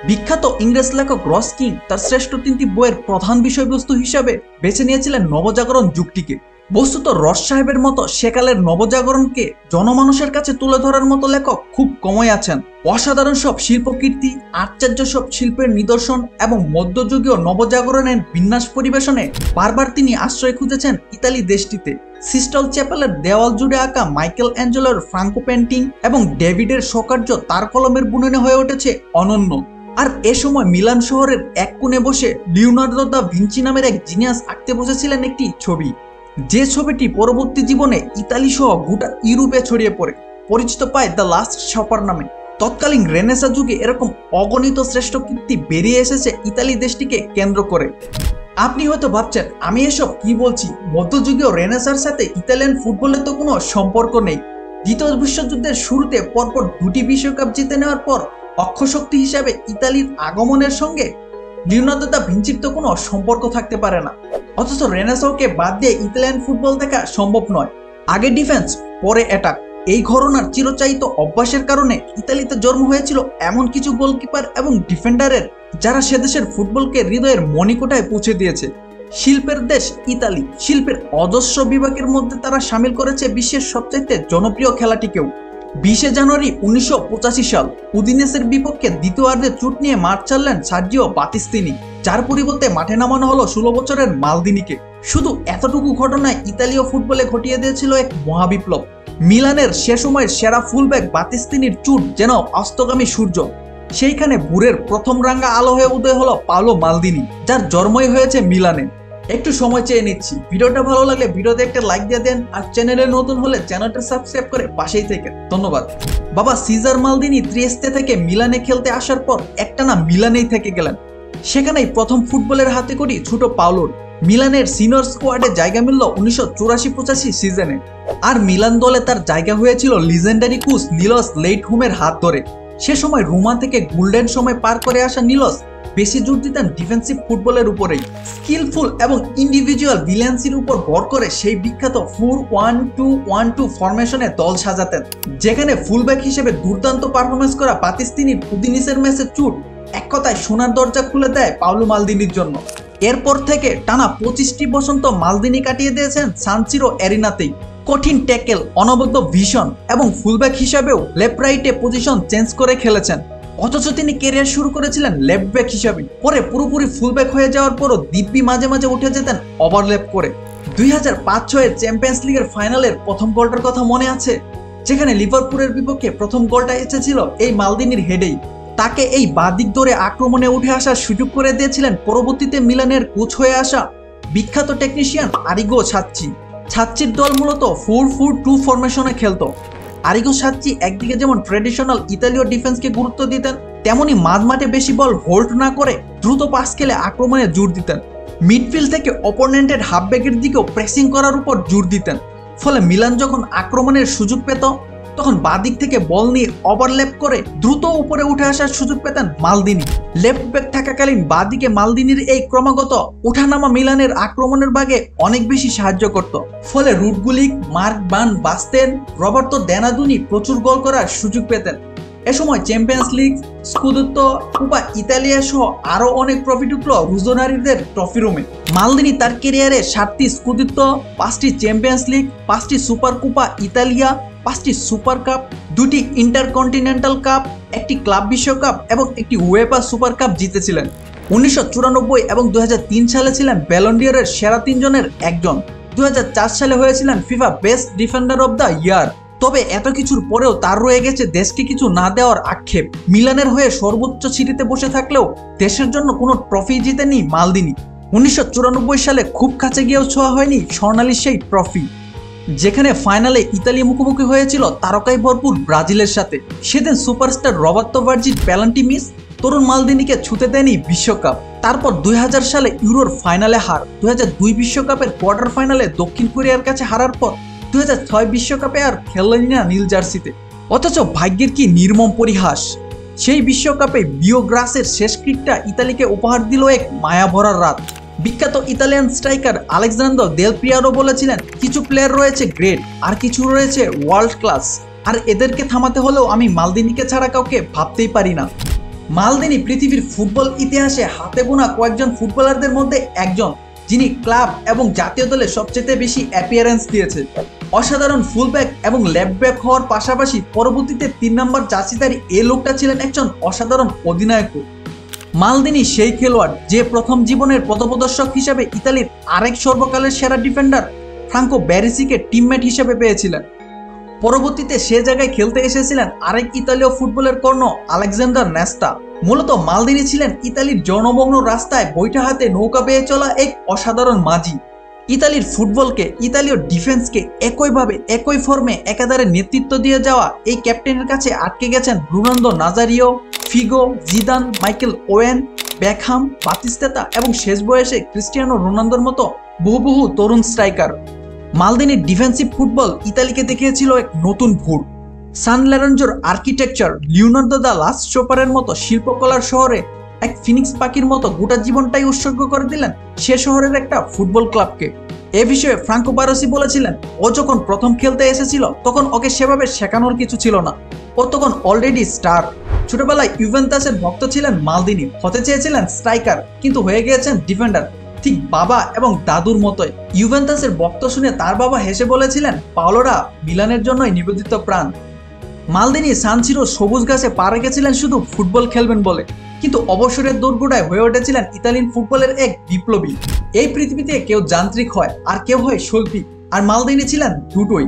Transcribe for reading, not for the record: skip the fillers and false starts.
বিখ্যাত ইংরেজ লেখক রস কিং তার শ্রেষ্ঠ তিনটি বইয়ের প্রধান বিষয়বস্তু হিসাবে বেছে নিয়েছিলেন নবজাগরণ যুগটিকে। বস্তুত রস সাহেবের মতো সেকালের নবজাগরণকে জনমানুষের কাছে তুলে ধরার মতো লেখক খুব কমই আছেন। অসাধারণ সব শিল্পকীর্তি, আশ্চর্য সব শিল্পের নিদর্শন এবং মধ্যযুগীয় নবজাগরণের বিন্যাস পরিবেশনে বারবার তিনি আশ্রয় খুঁজেছেন ইতালি দেশটিতে। সিস্টল চ্যাপেলের দেওয়াল জুড়ে আঁকা মাইকেল অ্যাঞ্জেলোর ফ্রাঙ্কো পেন্টিং এবং ডেভিডের শোকার্য তার কলমের বুননে হয়ে উঠেছে অনন্য। আর এ সময় মিলান শহরের এক কোণে বসে লিওনার্দো দা ভিঞ্চি নামের এক জিনিয়াস আঁকতে বসেছিলেন একটি ছবি, যে ছবিটি পরবর্তী জীবনে ইতালি সহ গোটা ইউরোপে ছড়িয়ে পড়ে, পরিচিত পায় দ্য লাস্ট সাপার নামে। তৎকালীন রেনেসা যুগে এরকম অগণিত শ্রেষ্ঠ কীর্তি বেরিয়ে এসেছে ইতালি দেশটিকে কেন্দ্র করে। আপনি হয়তো ভাবছেন আমি এসব কি বলছি, মধ্যযুগীয় রেনেসার সাথে ইতালিয়ান ফুটবলের তো কোনো সম্পর্ক নেই। দ্বিতীয় বিশ্বযুদ্ধের শুরুতে পরপর দুটি বিশ্বকাপ জিতে নেওয়ার পর অক্ষশক্তি হিসাবে ইতালির আগমনের সঙ্গে লিওনার্দো দা ভিঞ্চির তো কোনো সম্পর্ক থাকতে পারে না। অথচ রেনেসাওকে বাদ দিয়ে ইতালিয়ান ফুটবল দেখা সম্ভব নয়। আগে ডিফেন্স, পরে অ্যাটাক, এই ঘরানার চিরচাহিত অভ্যাসের কারণে ইতালিতে জন্ম হয়েছিল এমন কিছু গোলকিপার এবং ডিফেন্ডারের যারা সে দেশের ফুটবলকে হৃদয়ের মণিকোঠায় পৌঁছে দিয়েছে। শিল্পের দেশ ইতালি, শিল্পের অজস্র বিভাগের মধ্যে তারা সামিল করেছে বিশ্বের সবচাইতে জনপ্রিয় খেলাটিকেও। 20 জানুয়ারি 1985 সাল উদিনেসের বিপক্ষে দ্বিতীয়ার্ধে চোট নিয়ে মাঠ ছাড়লেন সার্জিও বাতিস্তুনি, যার পরিবর্তে মাঠে নামানো হলো 16 বছরের মালদিনিকে। শুধু এতটুকু ঘটনায় ইতালীয় ফুটবলে ঘটিয়ে দিয়েছিল এক মহাবিপ্লব। মিলানের সে সময়ের সেরা ফুলব্যাক বাতিস্তুনির চোট যেন অস্তগামী সূর্য, সেইখানে ভোরের প্রথম রাঙা আলো হয়ে উদয় হলো পাওলো মালদিনি, যার জন্মই হয়েছে মিলানে। একটু সময় চেয়ে নিচ্ছি, ভিডিওটা ভালো লাগলে ভিডিওতে একটা লাইক দিয়ে দেন, আর চ্যানেলে নতুন হলে চ্যানেলটা সাবস্ক্রাইব করে পাশেই থাকেন। ধন্যবাদ। বাবা সিজার মালদিনি ত্রিয়েস্তে থেকে মিলানে খেলতে আসার পর একটানা মিলানেই থেকে গেলেন। সেখানেই প্রথম ফুটবলের হাতে করি ছোট পাওলোর। মিলানের সিনিয়র স্কোয়াডে জায়গা মিলল 1984-85 সিজনে। আর মিলান দলে তার জায়গা হয়েছিল লিজেন্ডারি কোচ নিলস লেইটহুমের হাত ধরে। সে সময় রোমা থেকে গোল্ডেন সময় পার করে আসা নিলস বেশি জোর দিতেন ডিফেন্সিভ ফুটবলের উপরেই। স্কিলফুল এবং ইন্ডিভিজুয়াল ব্রিলিয়ান্সির উপর ভর করে সেই বিখ্যাত 4-1-2-1-2 ফরমেশনে দল সাজাতেন, যেখানে ফুলব্যাক হিসেবে দুর্দান্ত পারফরমেন্স করা বাতিস্তুনির উদিনেসের ম্যাচে চোট এক কথায় সোনার দরজা খুলে দেয় পাওলো মালদিনির জন্য। এরপর থেকে টানা 25টি বসন্ত মালদিনি কাটিয়ে দিয়েছেন সান সিরো অ্যারিনাতেই। কঠিন ট্যাকেল, অনবদ্য ভিশন এবং ফুলব্যাক হিসাবেও লেফট রাইটে পজিশন চেঞ্জ করে খেলেছেন। অথচ তিনি ক্যারিয়ার শুরু করেছিলেন লেফট ব্যাক হিসাবে। পরে পুরোপুরি ফুলব্যাক হয়ে যাওয়ার পরও দিব্যি মাঝে মাঝে উঠে যেতেন ওভারল্যাপ করে। 2005-6 চ্যাম্পিয়ন্স লিগের ফাইনালের প্রথম গোলটার কথা মনে আছে, যেখানে লিভারপুলের বিপক্ষে প্রথম গোলটা এসেছিল এই মালদিনির হেডেই। তাকে এই বাদিক ধরে আক্রমণে উঠে আসার সুযোগ করে দিয়েছিলেন পরবর্তীতে মিলানের কোচ হয়ে আসা বিখ্যাত টেকনিশিয়ান আরিগো সাচ্চি। সাচ্চির দল মূলত 4-4-2 ফরমেশনে খেলতো। আরিগো সাচ্চি একদিকে যেমন ট্র্যাডিশনাল ইতালীয় ডিফেন্সকে গুরুত্ব দিতেন, তেমনি মাঝমাঠে বেশি বল হোল্ড না করে দ্রুত পাস খেলে আক্রমণে জোর দিতেন। মিডফিল্ড থেকে অপোনেন্টের হাফব্যাকের দিকেও প্রেসিং করার উপর জোর দিতেন। ফলে মিলান যখন আক্রমণের সুযোগ পেত, তখন বাদিক থেকে বল নিয়ে ওভারল্যাপ করে দ্রুত উপরে উঠে আসার সুযোগ পেতেন মালদিনি। লেফট ব্যাক থাকাকালীন বাদিকে মালদিনির এই ক্রমাগত ওঠানামা মিলানের আক্রমণের ভাগে অনেক বেশি সাহায্য করত। ফলে রুডগুলিক, মার্ক বান বাস্তেন, রবার্তো দেনাদুনি প্রচুর গোল করার সুযোগ পেতেন। এ সময় champions league, Scudetto, Copa Italia সহ আরও অনেক ট্রফি ঢুকলো রুজোনারিদের ট্রফি রুমে। মালদিনি তার ক্যারিয়ারে 7টি স্কুদেত্তো, 5টি চ্যাম্পিয়ন্স লিগ, 5টি সুপার কোপা ইতালিয়া, 5টি সুপার কাপ, 2টি ইন্টারকন্টিনেন্টাল কাপ, 1টি ক্লাব বিশ্বকাপ এবং 1টি উয়েফা সুপার কাপ জিতেছিলেন। 1994 এবং 2003 সালে ছিলেন ব্যালন ডি'অরের সেরা 3 জনের একজন। 2004 সালে হয়েছিলেন FIFA best defender of the year. তবে এত কিছুর পরেও তার রয়ে গেছে দেশকে কিছু না দেওয়ার আক্ষেপ। মিলানের হয়ে সর্বোচ্চ সিঁড়িতে বসে থাকলেও দেশের জন্য কোনো ট্রফি জিতেনি মালদিনি। 1994 সালে খুব কাছে গিয়েও ছোঁয়া হয়নি স্বর্ণালী সেই ট্রফি, যেখানে ফাইনালে ইতালি মুখোমুখি হয়েছিল তারকায় ভরপুর ব্রাজিলের সাথে। সেদিন সুপারস্টার রবার্তো ভার্জির পেনাল্টি মিস তরুণ মালদিনিকে ছুঁতে দেয়নি বিশ্বকাপ। তারপর 2000 সালে ইউরোর ফাইনালে হার, 2002 বিশ্বকাপের কোয়ার্টার ফাইনালে দক্ষিণ কোরিয়ার কাছে হারার পর 2006 বিশ্বকাপে আর খেললেন না নীল জার্সিতে। অথচ ভাগ্যের কি নির্মম পরিহাস, সেই বিশ্বকাপে বিওগ্রাসের শেষ কিকটা ইতালিকে উপহার দিল এক মায়াভরা রাত। বিখ্যাত ইতালিয়ান স্ট্রাইকার আলেক্সান্দ্রো দেল পিয়ারো বলেছিলেন, কিছু প্লেয়ার রয়েছে গ্রেট আর কিছু রয়েছে ওয়ার্ল্ড ক্লাস, আর এদেরকে থামাতে হলেও আমি মালদিনিকে ছাড়া কাউকে ভাবতেই পারি না। মালদিনি পৃথিবীর ফুটবল ইতিহাসে হাতে গোনা কয়েকজন ফুটবলারদের মধ্যে একজন, যিনি ক্লাব এবং জাতীয় দলে সবচেয়ে বেশি অ্যাপিয়ারেন্স দিয়েছে। অসাধারণ ফুলব্যাক এবং লেফট ব্যাক হওয়ার পাশাপাশি পরবর্তীতে 3 নম্বর জার্সিধারী এই লোকটা ছিলেন একজন অসাধারণ অধিনায়কও। মালদিনি সেই খেলোয়াড় যে প্রথম জীবনের পথপ্রদর্শক হিসেবে ইতালির আরেক সর্বকালের সেরা ডিফেন্ডার ফ্রাঙ্কো ব্যারিসিকে টিমমেট হিসেবে পেয়েছিলেন। পরবর্তীতে সে জায়গায় খেলতে এসেছিলেন আরেক ইতালীয় ফুটবলের কর্ণ আলেকজান্ডার নেস্টা। মূলত মালদিনি ছিলেন ইতালির জনবহুল রাস্তায় বৈঠা হাতে নৌকা বেয়ে চলা এক অসাধারণ মাঝি। ইতালির ফুটবলকে, ইতালীয় ডিফেন্সকে একইভাবে একই ফর্মে একাধারে নেতৃত্ব দিয়ে যাওয়া এই ক্যাপ্টেনের কাছে আটকে গেছেন Ronaldo Nazario, Figo, Zidane, Michael when, Beckham, বাতিস্তুতা এবং শেষ বয়সে ক্রিস্টিয়ানো রোনালদোর মতো বহু তরুণ স্ট্রাইকার। মালদিনির ডিফেন্সিভ ফুটবল ইতালিকে দেখিয়েছিল এক নতুন ভোর। সান লরেঞ্জোর আর্কিটেকচার, লিওনার্দো দা লাস্ট শোপারের মতো শিল্পকলার শহরে এক ফিনিক্স পাখির মতো গোটা জীবনটাই উৎসর্গ করে দিলেন সে শহরের একটা ফুটবল ক্লাবকে। এ বিষয়ে ফ্রাঙ্কো বারোসি বলেছিলেন, ও যখন প্রথম খেলতে এসেছিল তখন ওকে সেভাবে শেখানোর কিছু ছিল না, ও তখন অলরেডি স্টার। ছোটবেলায় ইউভেন্টাসের ভক্ত ছিলেন মালদিনি, হতে চেয়েছিলেন স্ট্রাইকার, কিন্তু হয়ে গিয়েছেন ডিফেন্ডার, ঠিক বাবা এবং দাদুর মতোই। ইউভেন্টাসের বক্তব্য শুনে তার বাবা হেসে বলেছিলেন, পাওলোরা মিলানের জন্যই নিবেদিত প্রাণ। মালদিনি সান সিরোর সবুজ ঘাসে পা রেখেছিলেন শুধু ফুটবল খেলবেন বলে, কিন্তু অবসরের দোরগোড়ায় হয়ে উঠেছিলেন ইতালিয়ান ফুটবলের এক বিপ্লবী। এই পৃথিবীতে কেউ যান্ত্রিক হয় আর কেউ হয় শৈল্পিক, আর মালদিনি ছিলেন দুটোই।